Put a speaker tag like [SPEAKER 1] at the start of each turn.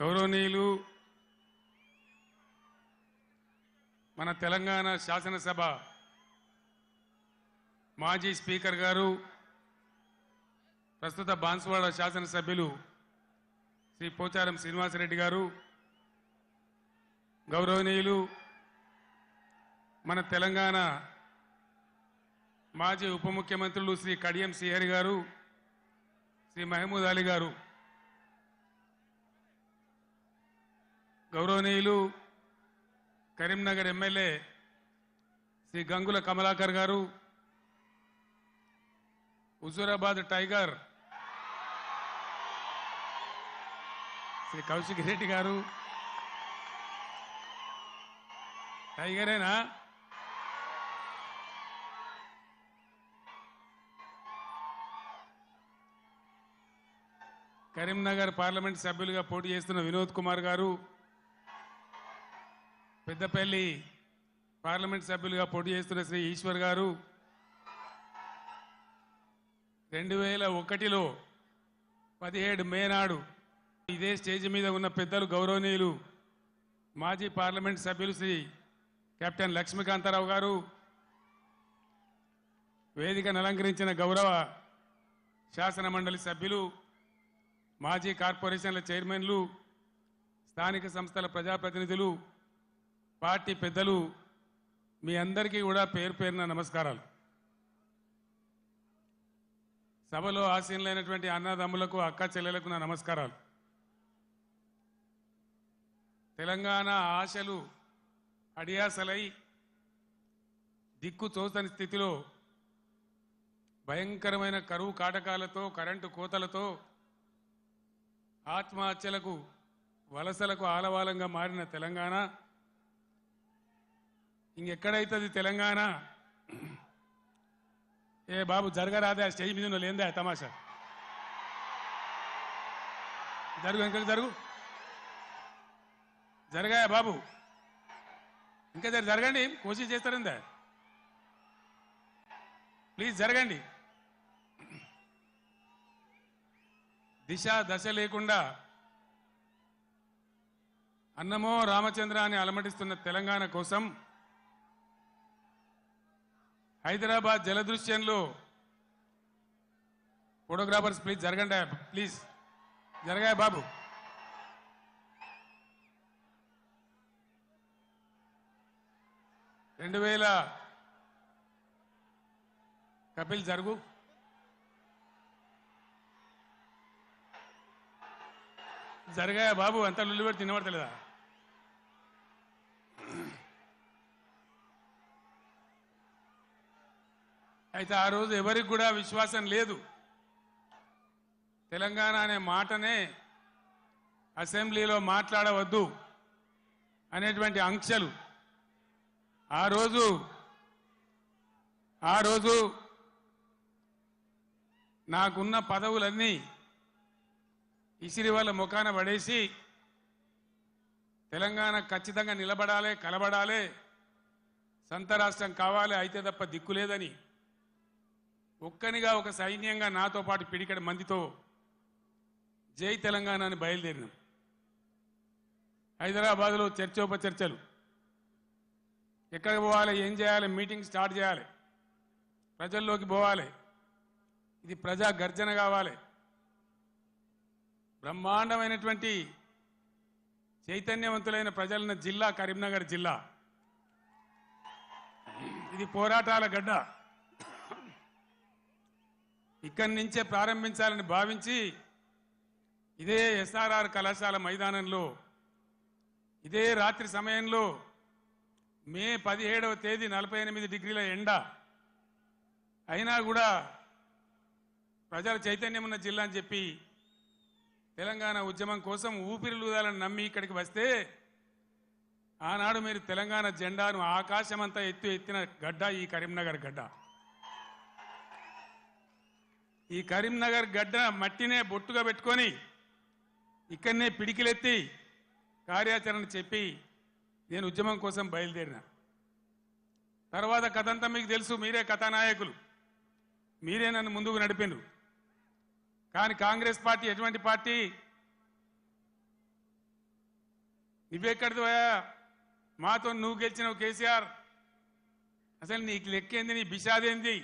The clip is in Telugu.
[SPEAKER 1] గౌరవనీయులు మన తెలంగాణ శాసనసభ మాజీ స్పీకర్ గారు ప్రస్తుత బాన్సువాడ శాసనసభ్యులు శ్రీ పోచారం శ్రీనివాసరెడ్డి గారు, గౌరవనీయులు మన తెలంగాణ మాజీ ఉప ముఖ్యమంత్రులు శ్రీ కడియం శ్రీహరి గారు, శ్రీ మహమూద్ అలీ గారు, గౌరవనీయులు కరీంనగర్ ఎమ్మెల్యే శ్రీ గంగుల కమలాకర్ గారు, హుజూరాబాద్ టైగర్ శ్రీ కౌశిక్ రెడ్డి గారు, టైగరేనా? కరీంనగర్ పార్లమెంట్ సభ్యులుగా పోటీ చేస్తున్న వినోద్ కుమార్ గారు, పెద్దపల్లి పార్లమెంట్ సభ్యులుగా పోటీ చేస్తున్న శ్రీ ఈశ్వర్ గారు, 2001లో 17 మే నాడు ఇదే స్టేజ్ మీద ఉన్న పెద్దలు గౌరవనీయులు మాజీ పార్లమెంట్ సభ్యులు శ్రీ కెప్టెన్ లక్ష్మీకాంతారావు గారు, వేదికను అలంకరించిన గౌరవ శాసన మండలి సభ్యులు, మాజీ కార్పొరేషన్ల చైర్మన్లు, స్థానిక సంస్థల ప్రజాప్రతినిధులు, పార్టీ పెద్దలు, మీ అందరికీ కూడా పేరు పేరున నమస్కారాలు. సభలో ఆసీనులైనటువంటి అన్నదమ్ములకు, అక్క చెల్లెలకు నా నమస్కారాలు. తెలంగాణ ఆశలు అడియాసలై దిక్కు తోచని స్థితిలో భయంకరమైన కరువు కాటకాలతో, కరెంటు కోతలతో, ఆత్మహత్యలకు, వలసలకు ఆలవాలంగా మారిన తెలంగాణ ఇంకెక్కడైతుంది తెలంగాణ? ఏ బాబు జరగరాదే, ఆ స్టేజ్ మీద లేదే తమాషా? జరుగు, ఇంకా జరుగు, జరగాయా బాబు? ఇంకా జరగండి, కోషిష్ చేస్తారందా? ప్లీజ్ జరగండి. దిశ దశ లేకుండా అన్నమో రామచంద్ర అని అలమటిస్తున్న తెలంగాణ కోసం హైదరాబాద్ జలదృశ్యంలో ఫోటోగ్రాఫర్స్ ప్లీజ్ జరగండి, ప్లీజ్ జరగాయ బాబు. కపిల్ జరుగు. జరగాయ బాబు, అంతా లుల్లి పెట్టి తినబడతలేదా? అయితే ఆ రోజు ఎవరికి కూడా విశ్వాసం లేదు. తెలంగాణ అనే మాటనే అసెంబ్లీలో మాట్లాడవద్దు అనేటువంటి ఆంక్షలు ఆ రోజు నాకున్న పదవులన్నీ ఇసిరి వాళ్ళ ముఖాన పడేసి తెలంగాణ ఖచ్చితంగా నిలబడాలి, కలబడాలి, సంత రాష్ట్రం కావాలి, అయితే తప్ప దిక్కులేదని ఒక్కనిగా ఒక సైన్యంగా నాతో పాటు పిడికడ మందితో జై తెలంగాణ అని బయలుదేరినాం. హైదరాబాద్లో చర్చోపచర్చలు, ఎక్కడికి పోవాలి, ఏం చేయాలి, మీటింగ్ స్టార్ట్ చేయాలి, ప్రజల్లోకి పోవాలి, ఇది ప్రజా గర్జన కావాలి. బ్రహ్మాండమైనటువంటి చైతన్యవంతులైన ప్రజలున్న జిల్లా కరీంనగర్ జిల్లా. ఇది పోరాటాల గడ్డ. ఇక్కడి నుంచే ప్రారంభించాలని భావించి ఇదే ఎస్ఆర్ఆర్ కళాశాల మైదానంలో ఇదే రాత్రి సమయంలో మే 17వ తేదీ 48 డిగ్రీల ఎండ అయినా కూడా ప్రజల చైతన్యం ఉన్న జిల్లా అని చెప్పి తెలంగాణ ఉద్యమం కోసం ఊపిరిలూదాలని నమ్మి ఇక్కడికి వస్తే ఆనాడు మీరు తెలంగాణ జెండాను ఆకాశమంతా ఎత్తిన గడ్డ ఈ కరీంనగర్ గడ్డ. ఈ కరీంనగర్ గడ్డ మట్టినే బొట్టుగా పెట్టుకొని ఇక్కడనే పిడికిలెత్తి కార్యాచరణ చెప్పి నేను ఉద్యమం కోసం బయలుదేరిన. తర్వాత కథంతా మీకు తెలుసు, మీరే కథానాయకులు, మీరే నన్ను ముందుకు నడిపిండ్రు. కానీ కాంగ్రెస్ పార్టీ ఎటువంటి పార్టీ? నువ్వెక్కడిదివా మాతో నువ్వు గెలిచినావు కేసీఆర్ అసలు నీకు లెక్కేంది నీ బిషాదేంది